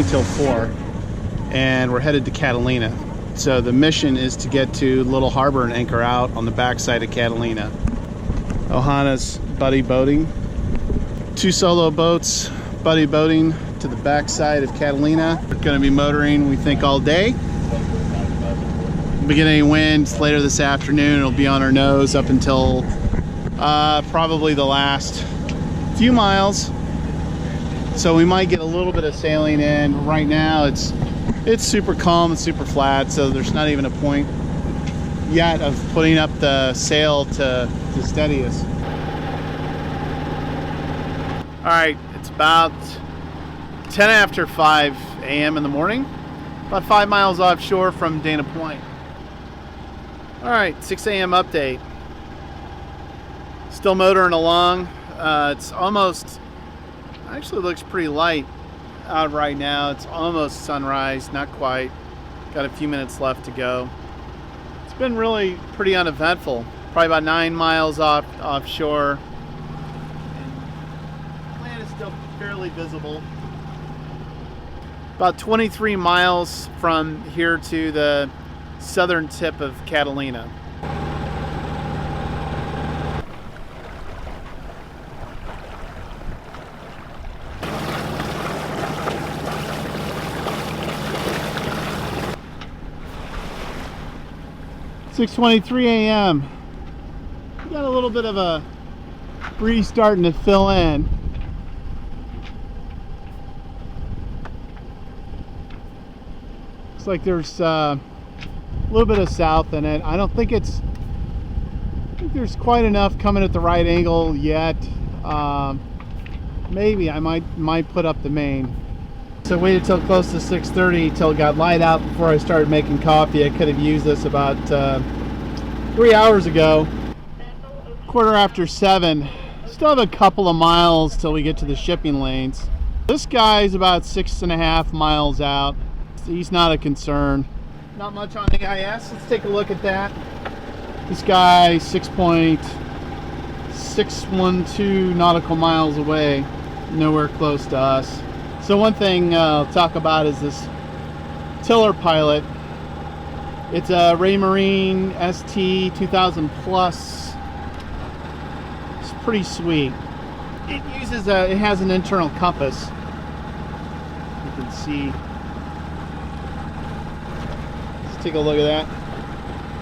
filming till 4, and we're headed to Catalina. So the mission is to get to Little Harbor and anchor out on the backside of Catalina. Ohana's buddy boating. 2 solo boats buddy boating to the backside of Catalina. We're going to be motoring, we think, all day. Beginning winds later this afternoon. It'll be on our nose up until probably the last few miles. So we might get a little bit of sailing in. Right now it's super calm and super flat, so there's not even a point yet of putting up the sail to steady us. All right, it's about 10 after 5 a.m. in the morning, about 5 miles offshore from Dana Point. All right, 6 a.m. update. Still motoring along. It's almost, actually looks pretty light out right now. It's almost sunrise, not quite. Got a few minutes left to go. It's been really pretty uneventful. Probably about 9 miles offshore. And land is still fairly visible. About 23 miles from here to the southern tip of Catalina. It's 6:23 a.m. We got a little bit of a breeze starting to fill in. Looks like there's a little bit of south in it. I think there's quite enough coming at the right angle yet. Maybe I might put up the main. So I waited till close to 6:30 till it got light out before I started making coffee. I could have used this about 3 hours ago. 7:15. Still have a couple of miles till we get to the shipping lanes. This guy's about 6.5 miles out. He's not a concern. Not much on AIS. Let's take a look at that. This guy 6.612 nautical miles away, nowhere close to us. So one thing I'll talk about is this tiller pilot. It's a Raymarine ST 2000 Plus. It's pretty sweet. It has an internal compass. You can see. Take a look at that.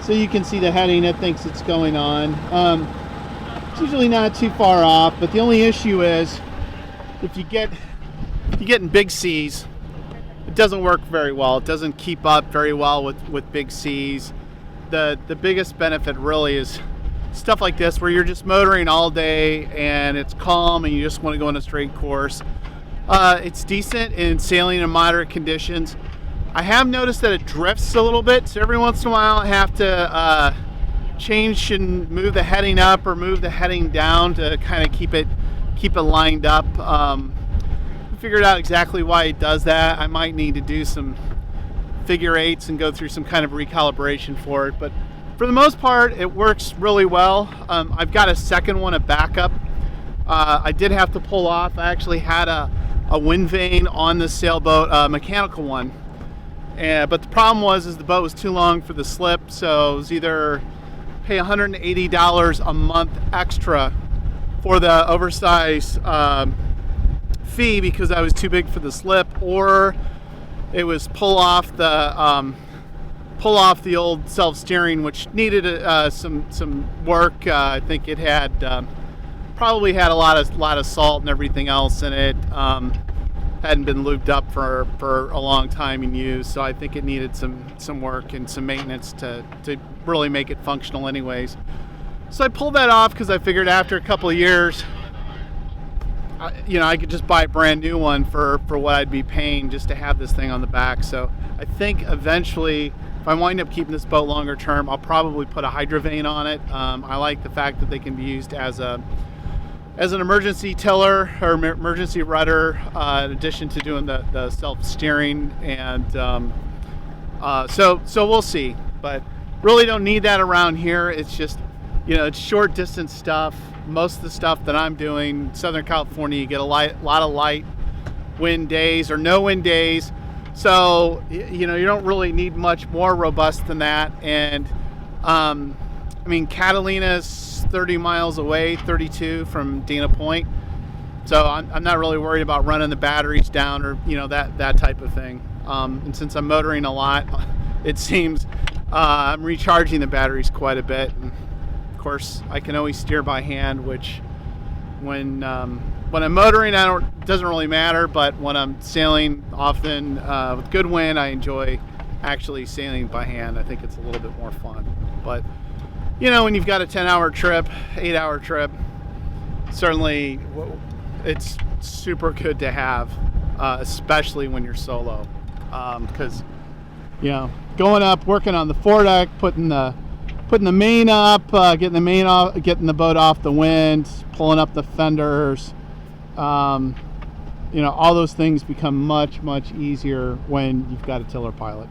So you can see the heading it thinks it's going on. It's usually not too far off, but the only issue is if you get in big seas, it doesn't work very well. It doesn't keep up very well with big seas. The biggest benefit really is stuff like this where you're just motoring all day and it's calm and you just want to go on a straight course. It's decent in sailing in moderate conditions. I have noticed that it drifts a little bit, so every once in a while I have to change and move the heading up or move the heading down to kind of keep it lined up. I figured out exactly why it does that. I might need to do some figure eights and go through some kind of recalibration for it, but for the most part it works really well. I've got a second one, a backup. I did have to pull off. I actually had a wind vane on the sailboat, a mechanical one. But the problem was the boat was too long for the slip, so it was either pay $180 a month extra for the oversized fee because I was too big for the slip, or it was pull off the old self-steering, which needed some work. I think it had probably had a lot of salt and everything else in it. Hadn't been lubed up for a long time in use, so I think it needed some work and some maintenance to really make it functional anyways. So I pulled that off because I figured after a couple of years, I could just buy a brand new one for what I'd be paying just to have this thing on the back. So I think eventually, if I wind up keeping this boat longer term, I'll probably put a hydrovane on it. I like the fact that they can be used as an emergency tiller or emergency rudder, in addition to doing the self-steering, and so we'll see. But really don't need that around here. It's just, it's short distance stuff. Most of the stuff that I'm doing, Southern California, you get a lot of light wind days or no wind days. So, you know, you don't really need much more robust than that. And I mean, Catalina's 30 miles away, 32 from Dana Point. So I'm not really worried about running the batteries down or, you know, that type of thing. And since I'm motoring a lot, it seems I'm recharging the batteries quite a bit. And of course, I can always steer by hand, which when I'm motoring, it doesn't really matter. But when I'm sailing, often with good wind, I enjoy actually sailing by hand. I think it's a little bit more fun. But you know, when you've got a 10-hour trip, 8-hour trip, certainly it's super good to have, especially when you're solo, because you know, going up, working on the foredeck, putting the main up, getting the main off, getting the boat off the wind, pulling up the fenders, you know, all those things become much easier when you've got a tiller pilot.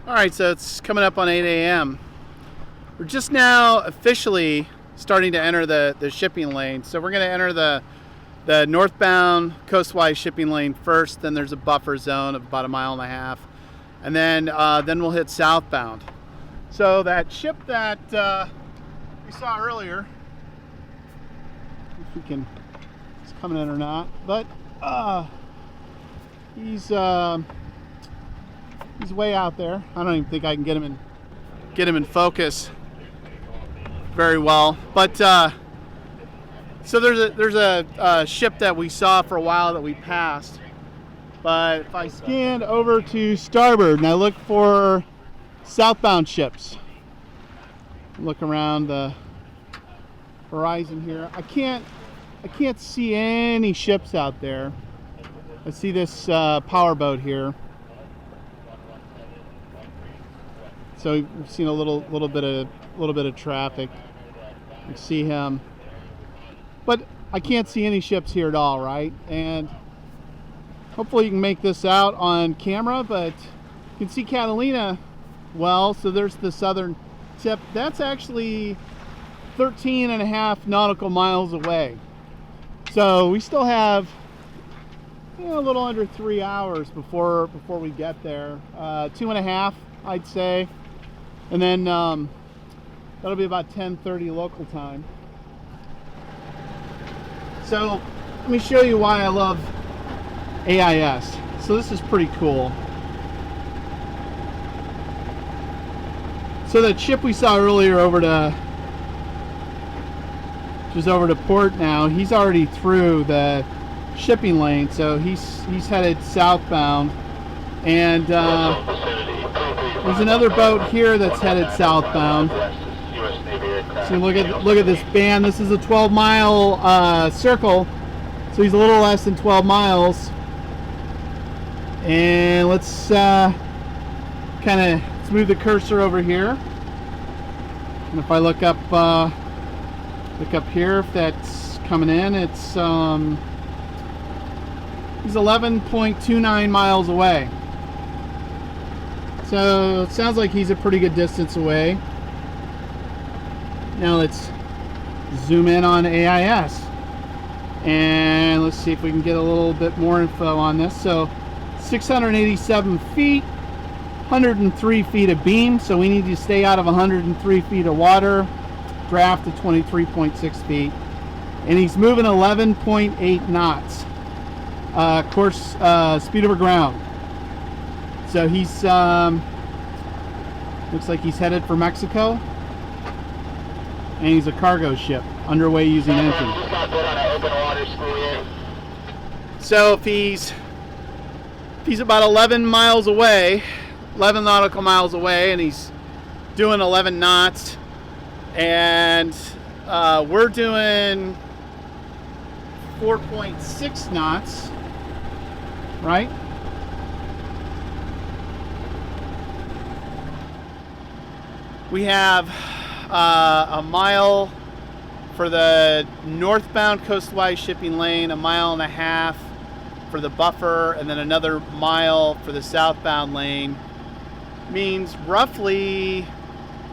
All right, so it's coming up on 8 a.m. We're just now officially starting to enter the shipping lane. So we're going to enter the northbound coastwise shipping lane first. Then there's a buffer zone of about 1.5 miles, and then we'll hit southbound. So that ship that we saw earlier, if we can, it's coming in or not, but he's way out there. I don't even think I can get him in focus very well. But so there's a ship that we saw for a while that we passed. But if I scan over to starboard and I look for southbound ships, look around the horizon here, I can't see any ships out there. I see this power boat here. So we've seen a little bit of traffic. You see him, but I can't see any ships here at all, right? And hopefully you can make this out on camera, but you can see Catalina well. So there's the southern tip. That's actually 13.5 nautical miles away. So we still have, you know, a little under 3 hours before we get there. 2.5, I'd say. And then that'll be about 10:30 local time. So let me show you why I love AIS. So this is pretty cool. So that ship we saw earlier just over to port now, he's already through the shipping lane, so he's headed southbound. And there's another boat here that's headed southbound. So look at this band. This is a 12-mile circle, so he's a little less than 12 miles. And let's let's move the cursor over here. And if I look up here, if that's coming in, it's he's 11.29 miles away. So it sounds like he's a pretty good distance away. Now let's zoom in on AIS and let's see if we can get a little bit more info on this. So 687 feet, 103 feet of beam, so we need to stay out of 103 feet of water, draft to 23.6 feet, and he's moving 11.8 knots, course speed over ground. So he's looks like he's headed for Mexico, and he's a cargo ship underway using engine. So if he's about 11 miles away, 11 nautical miles away, and he's doing 11 knots, and we're doing 4.6 knots, right? We have a mile for the northbound coastwise shipping lane, 1.5 miles for the buffer, and then another mile for the southbound lane. Means roughly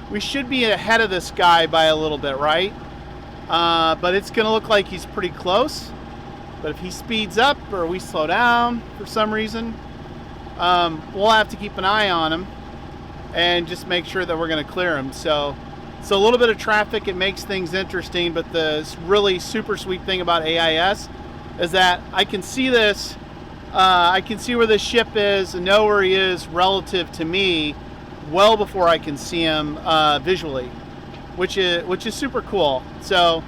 we should be ahead of this guy by a little bit, right? But it's going to look like he's pretty close. But if he speeds up or we slow down for some reason, we'll have to keep an eye on him and just make sure that we're going to clear him. So a little bit of traffic, it makes things interesting, but the really super sweet thing about AIS is that I can see this, I can see where this ship is and know where he is relative to me well before I can see him visually, which is super cool. So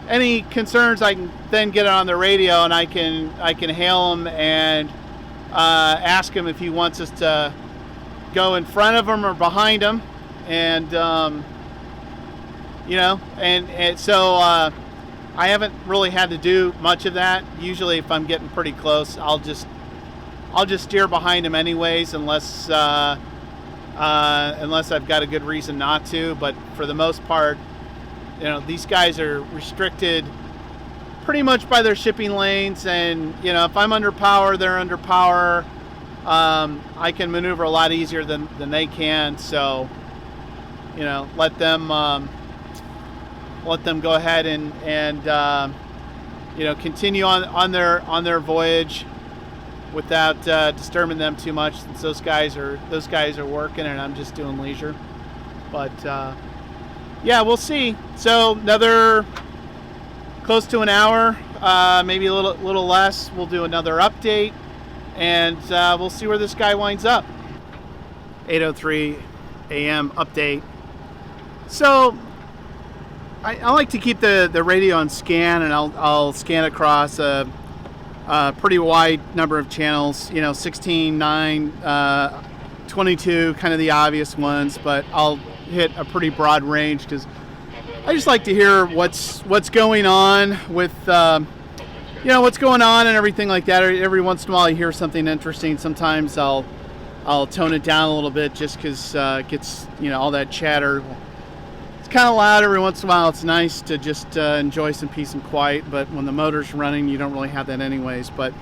any concerns, I can then get it on the radio and I can hail him and ask him if he wants us to go in front of him or behind him, and you know, and so I haven't really had to do much of that. Usually, if I'm getting pretty close, I'll just steer behind him anyways, unless I've got a good reason not to. But for the most part, you know, these guys are restricted pretty much by their shipping lanes, and you know, if I'm under power, they're under power. I can maneuver a lot easier than they can. So, you know, let them go ahead and you know, continue on their voyage without disturbing them too much, since those guys are working and I'm just doing leisure. But yeah, we'll see. So another close to an hour, maybe a little less. We'll do another update, and we'll see where this guy winds up. 8:03 a.m. update. So I like to keep the radio on scan, and I'll scan across a pretty wide number of channels. You know, 16, 9, 22, kind of the obvious ones, but I'll hit a pretty broad range because I just like to hear what's going on with you know, what's going on and everything like that. Every once in a while I hear something interesting. Sometimes I'll tone it down a little bit just because it gets, you know, all that chatter. It's kind of loud every once in a while. It's nice to just enjoy some peace and quiet, but when the motor's running, you don't really have that anyways. But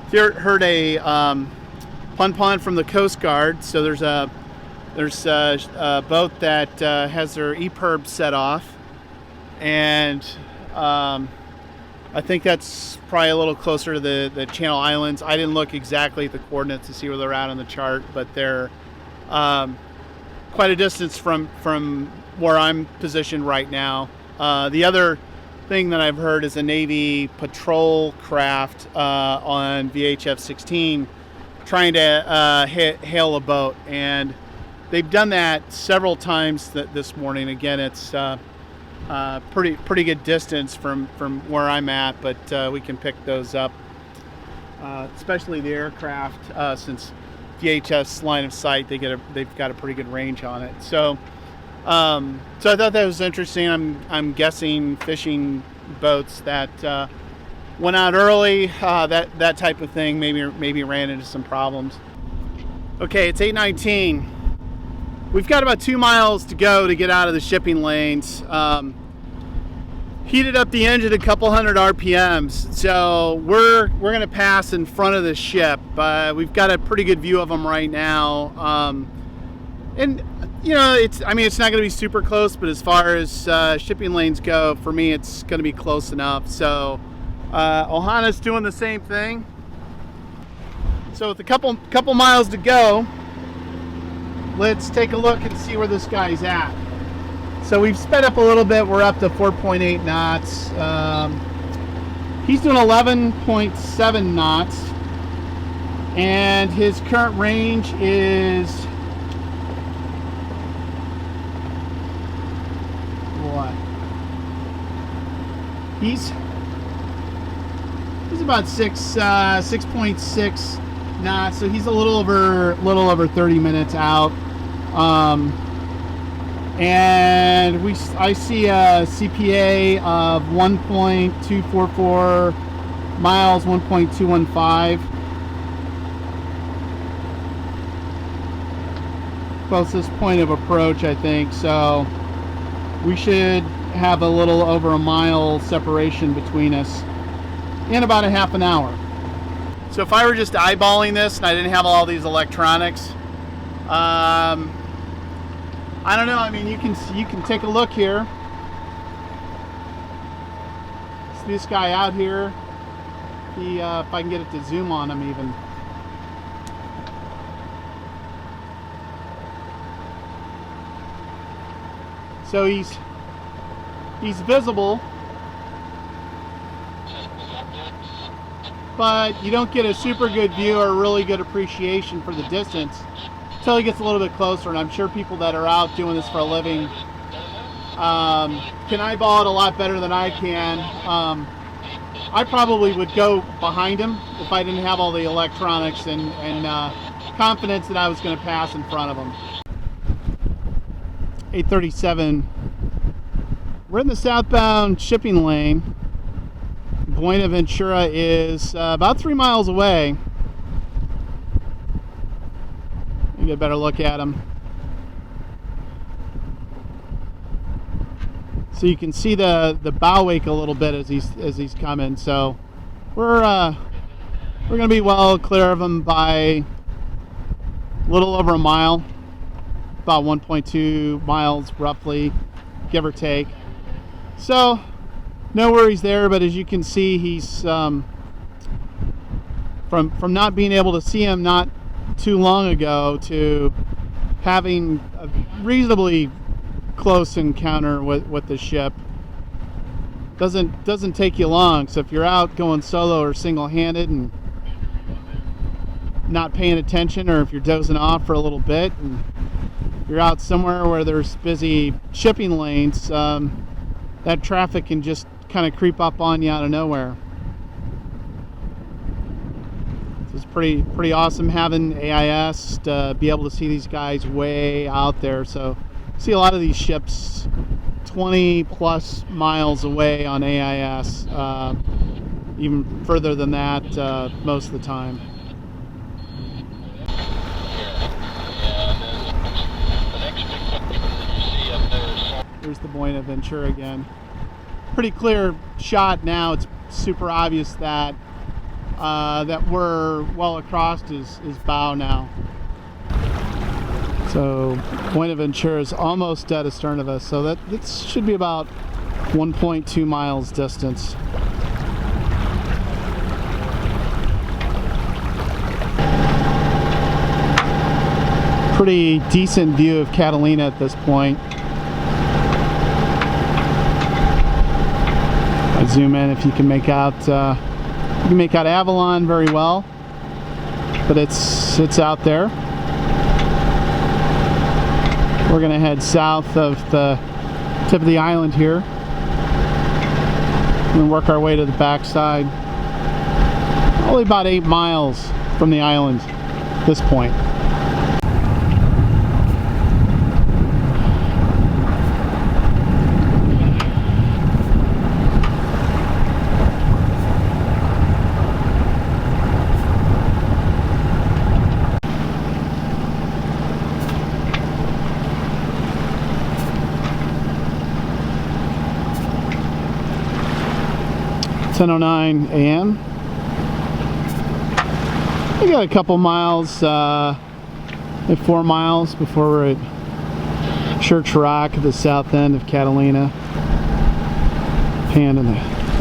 if you heard a pun from the Coast Guard, so there's a boat that has their EPIRB set off, and I think that's probably a little closer to the Channel Islands. I didn't look exactly at the coordinates to see where they're at on the chart, but they're quite a distance from where I'm positioned right now. The other thing that I've heard is a Navy patrol craft on VHF 16 trying to hail a boat, and they've done that several times this morning. Again, it's pretty good distance from where I'm at, but we can pick those up, especially the aircraft, since VHF's line of sight, they've got a pretty good range on it. So I thought that was interesting. I'm guessing fishing boats that went out early, that type of thing, maybe ran into some problems. Okay, it's 8:19. We've got about 2 miles to go to get out of the shipping lanes. Heated up the engine a couple hundred RPMs, so we're gonna pass in front of the ship. We've got a pretty good view of them right now, and you know, it's not gonna be super close, but as far as shipping lanes go, for me, it's gonna be close enough. So Ohana's doing the same thing. So with a couple miles to go, let's take a look and see where this guy's at. So we've sped up a little bit. We're up to 4.8 knots. He's doing 11.7 knots, and his current range is what? He's about 6.6 knots, so he's a little over 30 minutes out. And I see a CPA of 1.244 miles, 1.215. Closest point of approach, I think. So we should have a little over a mile separation between us in about a half an hour. So if I were just eyeballing this and I didn't have all these electronics, I don't know. I mean, you can take a look here. See this guy out here. He, if I can get it to zoom on him even. So he's visible, but you don't get a super good view or a really good appreciation for the distance until he gets a little bit closer. And I'm sure people that are out doing this for a living can eyeball it a lot better than I can. I probably would go behind him if I didn't have all the electronics and confidence that I was going to pass in front of him. 837. We're in the southbound shipping lane. Buenaventura is about 3 miles away. You get a better look at him. So you can see the bow wake a little bit as he's coming. So we're gonna be well clear of him by a little over a mile, about 1.2 miles roughly, give or take. So no worries there. But as you can see, he's from not being able to see him not too long ago to having a reasonably close encounter with the ship doesn't take you long. So if you're out going solo or single-handed and not paying attention, or if you're dozing off for a little bit and you're out somewhere where there's busy shipping lanes, that traffic can just kind of creep up on you out of nowhere. So it's pretty awesome having AIS to be able to see these guys way out there. So see a lot of these ships 20 plus miles away on AIS, even further than that most of the time. Here's the Buenaventura again. Pretty clear shot now. It's super obvious that that we're well across his bow now. So Buenaventura is almost dead astern of us. So that should be about 1.2 miles distance. Pretty decent view of Catalina at this point. I zoom in if you can make out Avalon very well, but it's out there. We're gonna head south of the tip of the island here and work our way to the backside. Only about 8 miles from the island at this point. (10:09 a.m.) We got a couple miles, 4 miles before we're at Church Rock at the south end of Catalina. Pan to the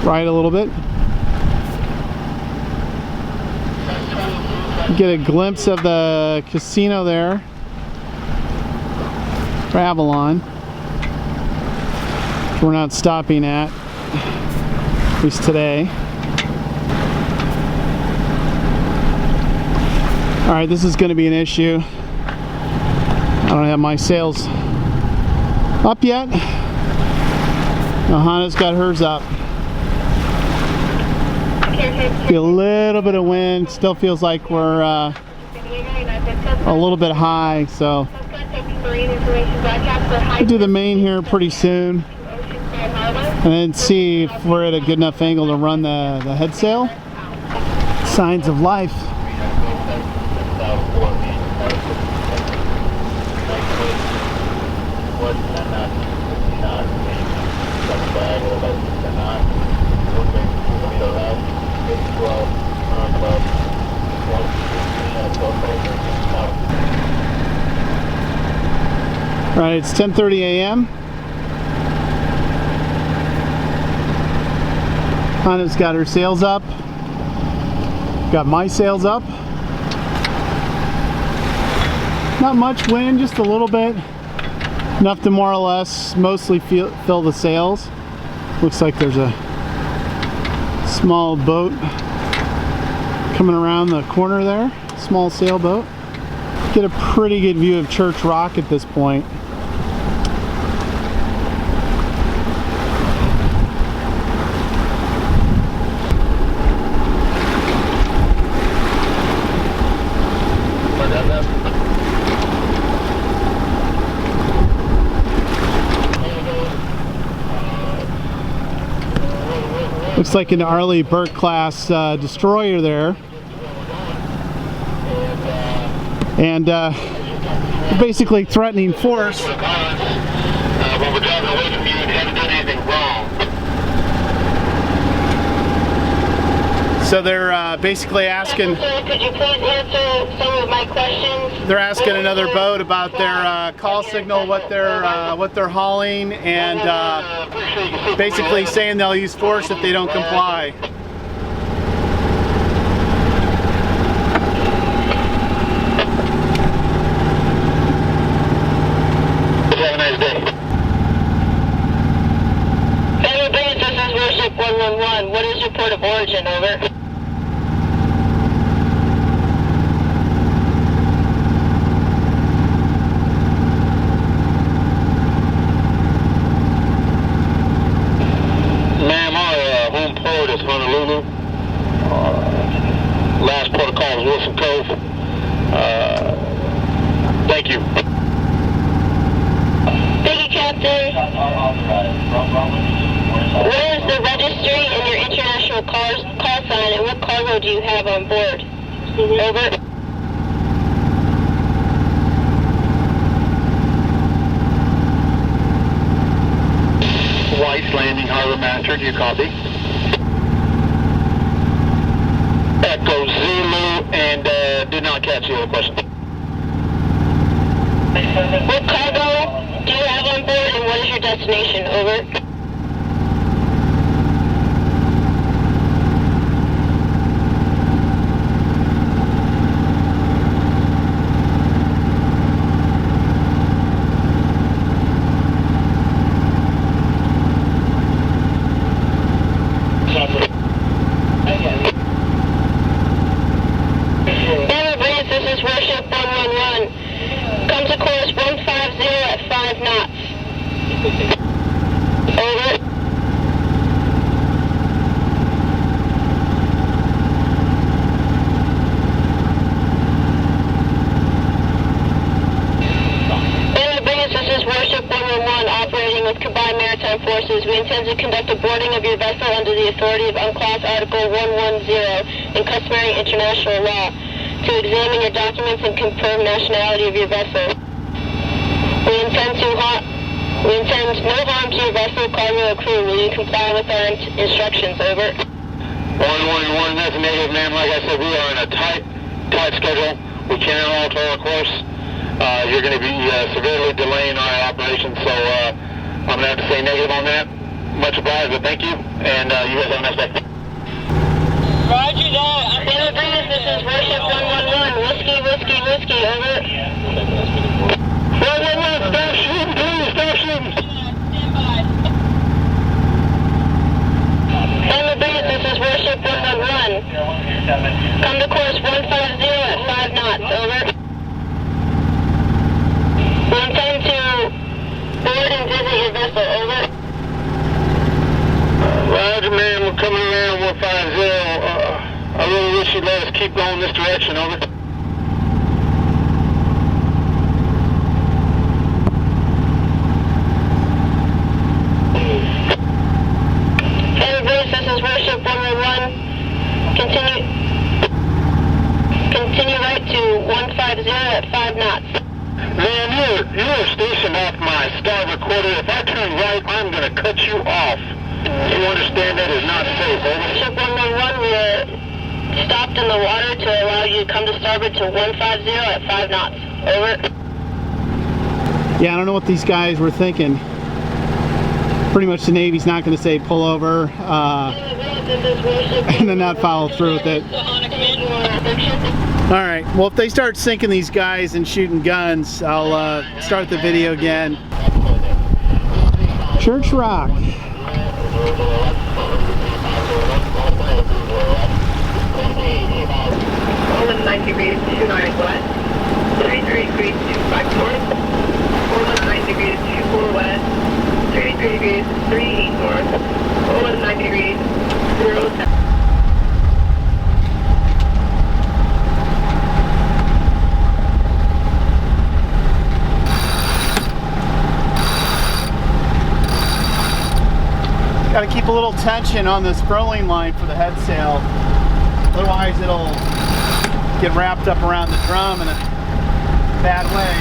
right a little bit. Get a glimpse of the casino there for Avalon. We're not stopping at least today. Alright, this is going to be an issue. I don't have my sails up yet. Ohana's got hers up. Feel a little bit of wind. Still feels like we're a little bit high, so we'll do the main here pretty soon. And then see if we're at a good enough angle to run the head sail. Signs of life. Alright, it's 10:30 a.m. Hannah's got her sails up. Got my sails up. Not much wind, just a little bit. Enough to more or less mostly fill the sails. Looks like there's a small boat coming around the corner there. Small sailboat. Get a pretty good view of Church Rock at this point. Looks like an Arleigh Burke class destroyer there. And basically threatening force. When we're driving away from you, you haven't done anything wrong. So they're basically asking. Sir, could you please answer some of my questions? They're asking another boat about their call signal, what they're hauling, and basically saying they'll use force if they don't comply. Have a nice day. Hello, Base, this is Worship 111. What is your port of origin, over? Ma'am, our home port is Honolulu. Last port of call is Wilson Cove. Thank you. Thank you, Captain. What is the registry and your international call sign, and what cargo do you have on board? Over. White's Landing, Harbor Master, do you copy? Echo Zulu, and did not catch the other question. What cargo do you have on board, and what is your destination? Over. Hello, Base, this is Worship 111. Come to course 150 at 5 knots. Over. Hello, Base, this is Worship 111, operating with Combined Maritime Forces. We intend to conduct a boarding of your vessel under the authority of UNCLOS Article 110 in customary international law, to examine your documents and confirm nationality of your vessel. We intend no harm to your vessel, cargo, or crew. Will you comply with our instructions? Over. 111, that's a negative, ma'am. Like I said, we are in a tight schedule. We cannot alter our course. You're going to be severely delaying our operation, so I'm going to have to say negative on that. Much obliged, but thank you, and you guys have a nice day. Roger that. Hello, Base, this is Worship 111. Whiskey, over. 111, stop shooting, please, stop shooting. Hello, Base, this is Worship 111. Come to course 150 at 5 knots. Over. We intend to board and visit your vessel. Over. Roger, man, we're coming around 150. I really wish you'd let us keep going this direction, over. Hello, Base, this is Worship 111. Continue right to 150 at 5 knots. Man, you're stationed off my starboard quarter. If I turn right, I'm going to cut you off. You understand that is not safe, over? Worship 111, we are stopped in the water to allow you to come to starboard to 150 at 5 knots. Over. Yeah, I don't know what these guys were thinking. Pretty much the Navy's not going to say pull over and then not follow through with it. Alright, well if they start sinking these guys and shooting guns, I'll start the video again. Church Rock. 9 degrees 29 west, 33 degrees 25 north, 419 degrees 24 west, 33 degrees 38 north, 419 degrees 0 south. Got to keep a little tension on this furling line for the head sail, otherwise it'll get wrapped up around the drum in a bad way.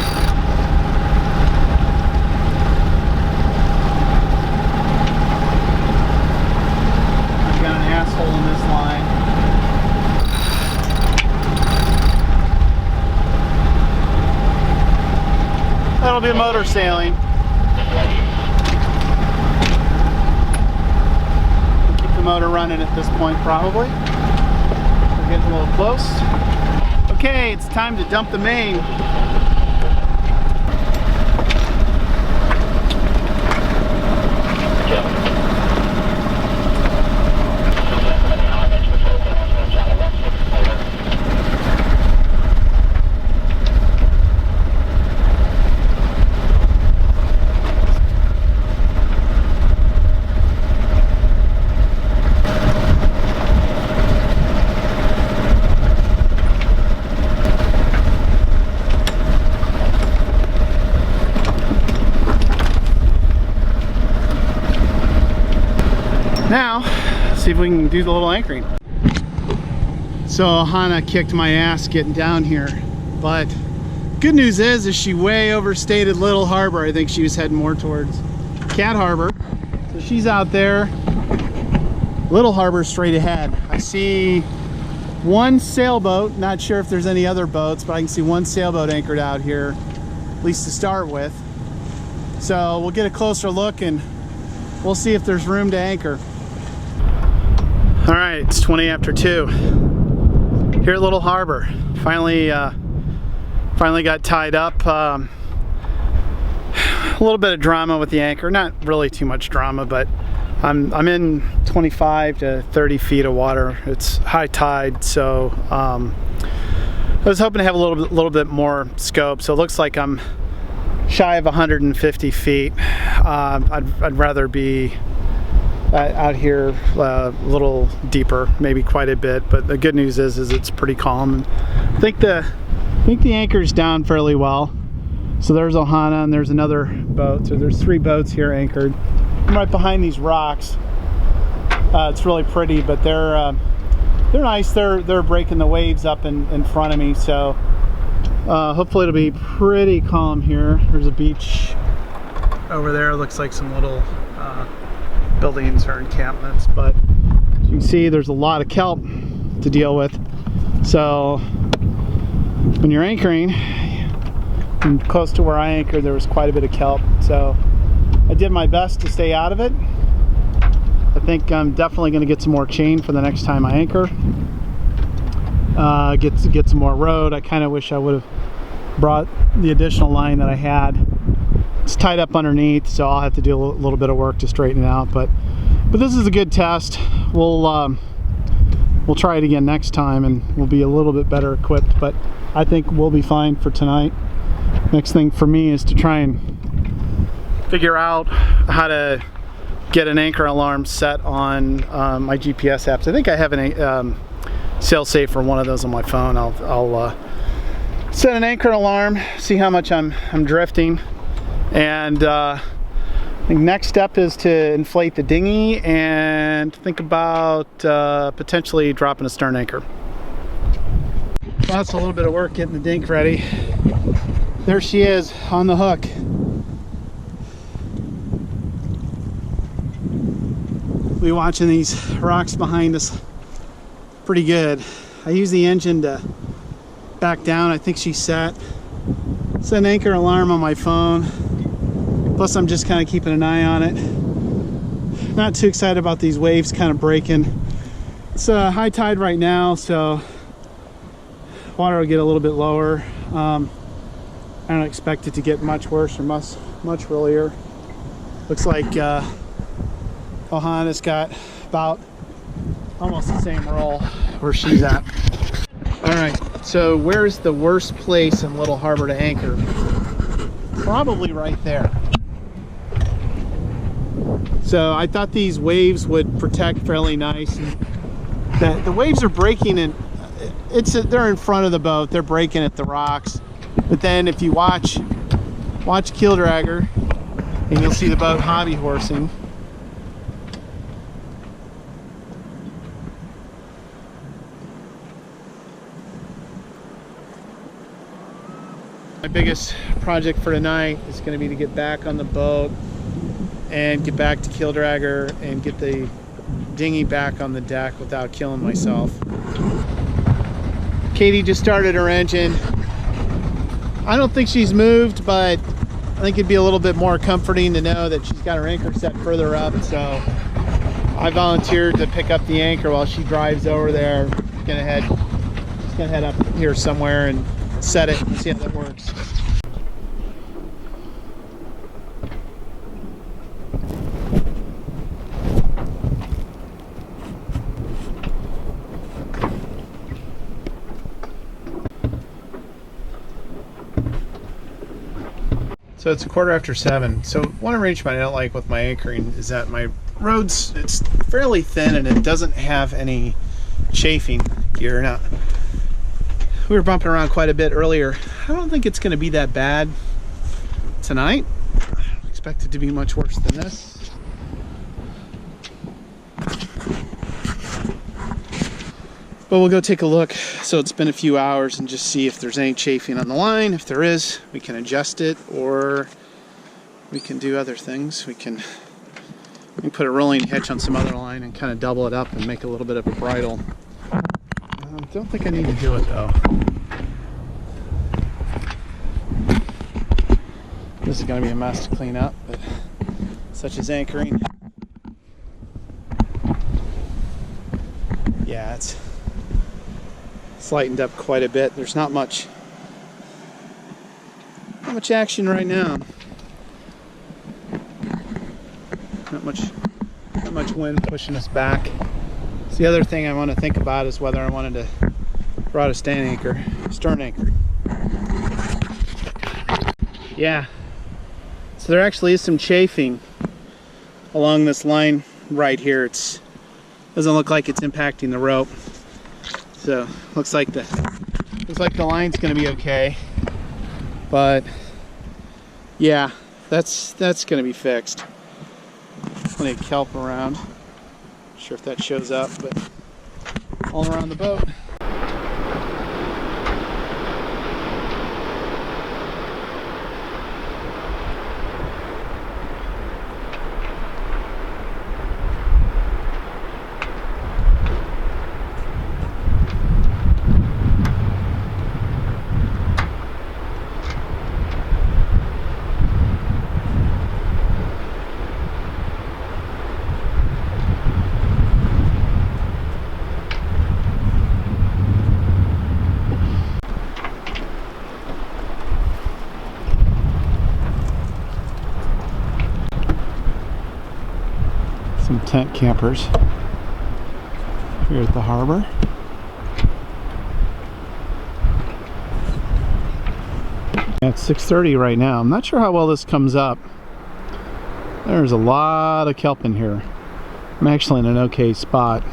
I've got an asshole in this line. That'll be motor sailing. Keep the motor running at this point probably. We're getting a little close. Okay, it's time to dump the main. Now, see if we can do the little anchoring. So Ohana kicked my ass getting down here, but good news is she way overstated Little Harbor. I think she was heading more towards Cat Harbor. So she's out there. Little Harbor straight ahead. I see one sailboat, not sure if there's any other boats, but I can see one sailboat anchored out here, at least to start with. So we'll get a closer look and we'll see if there's room to anchor. All right, it's 20 after 2 here at Little Harbor. Finally got tied up. A little bit of drama with the anchor, not really too much drama, but I'm in 25 to 30 feet of water. It's high tide, so I was hoping to have a little bit more scope. So it looks like I'm shy of 150 feet. I'd rather be out here a little deeper, maybe quite a bit, but the good news is it's pretty calm. I think the anchor's down fairly well. So there's Ohana and there's another boat. So there's 3 boats here anchored. I'm right behind these rocks. It's really pretty, but they're nice. They're breaking the waves up in front of me. So hopefully it'll be pretty calm here. There's a beach over there. Looks like some little buildings or encampments, but as you can see there's a lot of kelp to deal with. So when you're anchoring, and close to where I anchored there was quite a bit of kelp, so I did my best to stay out of it. I think I'm definitely going to get some more chain for the next time I anchor. Get some more road. I kind of wish I would have brought the additional line that I had. It's tied up underneath, so I'll have to do a little bit of work to straighten it out. But this is a good test. We'll try it again next time, and we'll be a little bit better equipped. But I think we'll be fine for tonight. Next thing for me is to try and figure out how to get an anchor alarm set on my GPS apps. I think I have an sail safe for one of those on my phone. I'll set an anchor alarm, see how much I'm drifting. And I think next step is to inflate the dinghy and think about potentially dropping a stern anchor. That's a little bit of work getting the dink ready. There she is on the hook. We'll be watching these rocks behind us pretty good. I use the engine to back down. I think she's set. Set an anchor alarm on my phone. Plus I'm just kind of keeping an eye on it. Not too excited about these waves kind of breaking. It's high tide right now, so water will get a little bit lower. I don't expect it to get much worse or much earlier. Looks like Ohana's got about almost the same roll where she's at. All right, so where's the worst place in Little Harbor to anchor? Probably right there. So I thought these waves would protect fairly nice. And the waves are breaking, and they're in front of the boat. They're breaking at the rocks. But then if you watch Keeldragger, and you'll see the boat hobby horsing. My biggest project for tonight is going to be to get back on the boat and get back to Keeldragger and get the dinghy back on the deck without killing myself. Katie just started her engine. I don't think she's moved, but I think it'd be a little bit more comforting to know that she's got her anchor set further up. So I volunteered to pick up the anchor while she drives over there. She's gonna head up here somewhere and set it and see how that works. So it's 7:15. So one arrangement I don't like with my anchoring is that my road's, it's fairly thin and it doesn't have any chafing gear. Now, we were bumping around quite a bit earlier. I don't think it's going to be that bad tonight. I don't expect it to be much worse than this. But we'll go take a look. So it's been a few hours and just see if there's any chafing on the line. If there is, we can adjust it, or we can do other things. We can put a rolling hitch on some other line and kind of double it up and make a little bit of a bridle. I don't think I need to do it though. This is going to be a mess to clean up, but such as anchoring. Yeah, it's lightened up quite a bit. There's not much action right now. Not much wind pushing us back. So the other thing I want to think about is whether I wanted to throw out a stern anchor. Yeah. So there actually is some chafing along this line right here. It doesn't look like it's impacting the rope. So looks like the line's going to be okay, but yeah, that's going to be fixed. Plenty of kelp around. Not sure if that shows up, but all around the boat. Some tent campers here at the harbor. It's 6:30 right now. I'm not sure how well this comes up. There's a lot of kelp in here. I'm actually in an okay spot.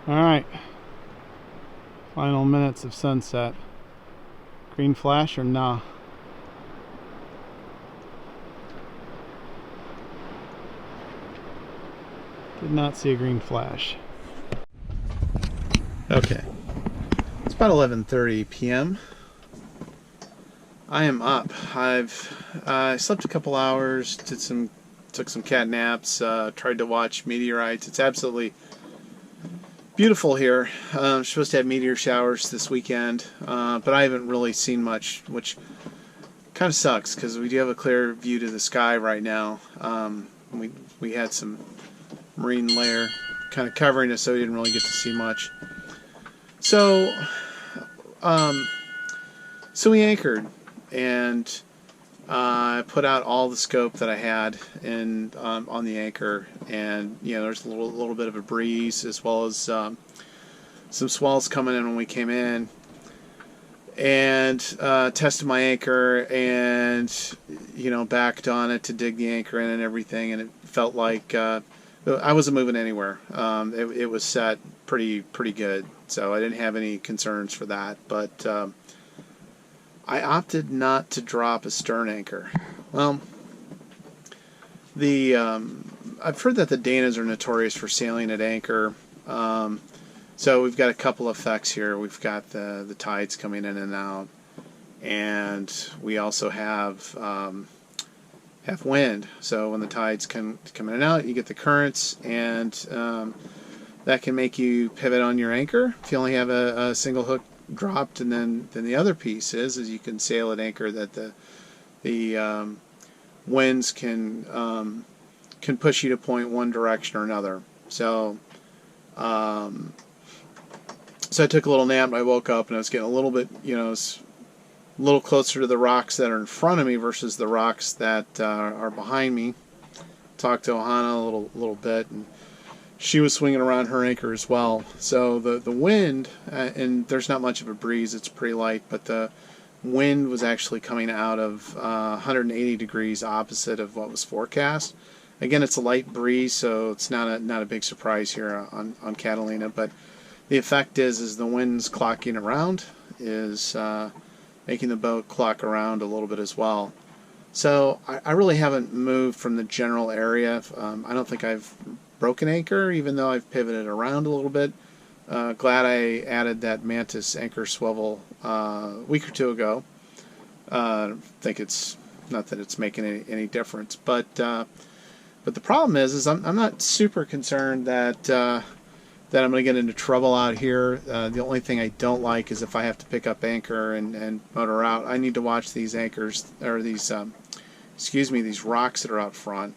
Alright. Final minutes of sunset. Green flash or nah? Did not see a green flash. Okay. It's about 11:30 p.m. I am up. I slept a couple hours, took some cat naps, tried to watch meteorites. It's absolutely beautiful here. Supposed to have meteor showers this weekend, but I haven't really seen much, which kind of sucks because we do have a clear view to the sky right now. We had some marine layer kind of covering us, so we didn't really get to see much. So we anchored, and I put out all the scope that I had on the anchor, and there's a little bit of a breeze, as well as some swells coming in when we came in, and tested my anchor, and backed on it to dig the anchor in and everything, and it felt like I wasn't moving anywhere. It was set pretty good, so I didn't have any concerns for that, but I opted not to drop a stern anchor. Well, I've heard that the Danas are notorious for sailing at anchor. So we've got a couple effects here. We've got the tides coming in and out, and we also have wind. So when the tides come in and out, you get the currents, and that can make you pivot on your anchor if you only have a single hook dropped. And then the other piece is you can sail at anchor that the winds can push you to point one direction or another. So I took a little nap, and I woke up, and I was getting a little bit, a little closer to the rocks that are in front of me versus the rocks that are behind me. Talked to Ohana a little bit, and she was swinging around her anchor as well. So the wind, and there's not much of a breeze, it's pretty light, but the wind was actually coming out of 180 degrees opposite of what was forecast. Again, it's a light breeze, so it's not a big surprise here on Catalina, but the effect is the wind's clocking around, is making the boat clock around a little bit as well. So I really haven't moved from the general area. I don't think I've broken anchor, even though I've pivoted around a little bit. Glad I added that Mantis anchor swivel a week or two ago. I think it's not that it's making any difference, but the problem is I'm not super concerned that I'm going to get into trouble out here. The only thing I don't like is if I have to pick up anchor and motor out. I need to watch these anchors, or these rocks that are out front.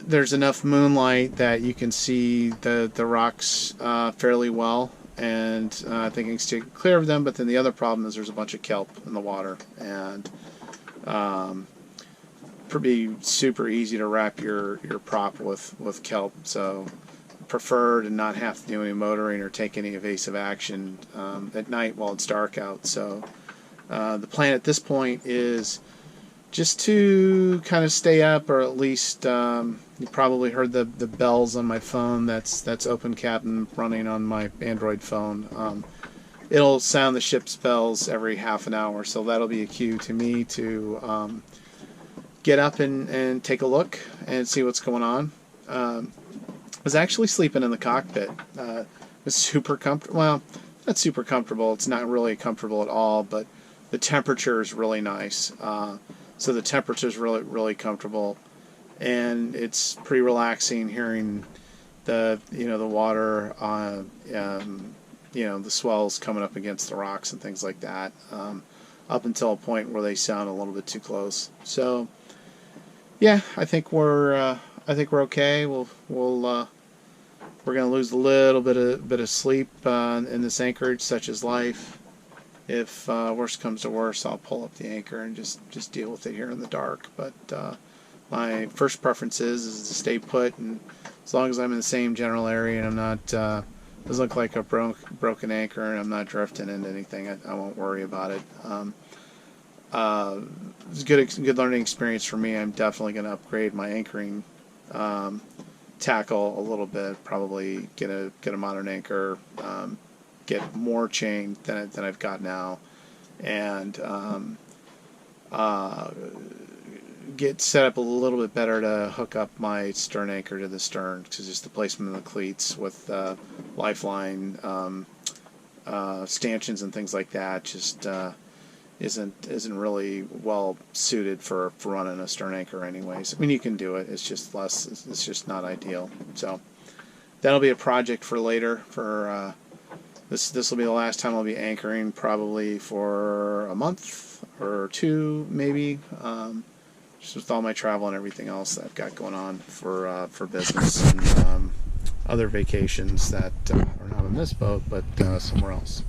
There's enough moonlight that you can see the rocks fairly well, and I think I can stay clear of them. But then the other problem is there's a bunch of kelp in the water, and pretty super easy to wrap your prop with kelp. So prefer to not have to do any motoring or take any evasive action at night while it's dark out. So the plan at this point is just to kind of stay up, or at least you probably heard the bells on my phone. That's Open Captain running on my Android phone. It'll sound the ship's bells every half an hour, so that'll be a cue to me to get up and take a look and see what's going on. I was actually sleeping in the cockpit. It was super comfortable. Well, not super comfortable. It's not really comfortable at all, but the temperature is really nice. So the temperature is really, really comfortable, and it's pretty relaxing hearing the water, the swells coming up against the rocks and things like that, up until a point where they sound a little bit too close. So yeah, I think we're okay. We're gonna lose a little bit of sleep in this anchorage, such as life. If worst comes to worst, I'll pull up the anchor and just deal with it here in the dark. But my first preference is to stay put, and as long as I'm in the same general area and I'm not doesn't look like a broken anchor and I'm not drifting into anything, I won't worry about it. It's a good learning experience for me. I'm definitely going to upgrade my anchoring tackle a little bit, probably get a modern anchor, get more chain than I've got now, and get set up a little bit better to hook up my stern anchor to the stern, because just the placement of the cleats with lifeline stanchions and things like that just isn't really well suited for running a stern anchor anyways. I mean, you can do it, it's just it's not ideal. So that'll be a project for later. For this will be the last time I'll be anchoring, probably for a month or two maybe, just with all my travel and everything else that I've got going on for business and other vacations that are not on this boat but somewhere else.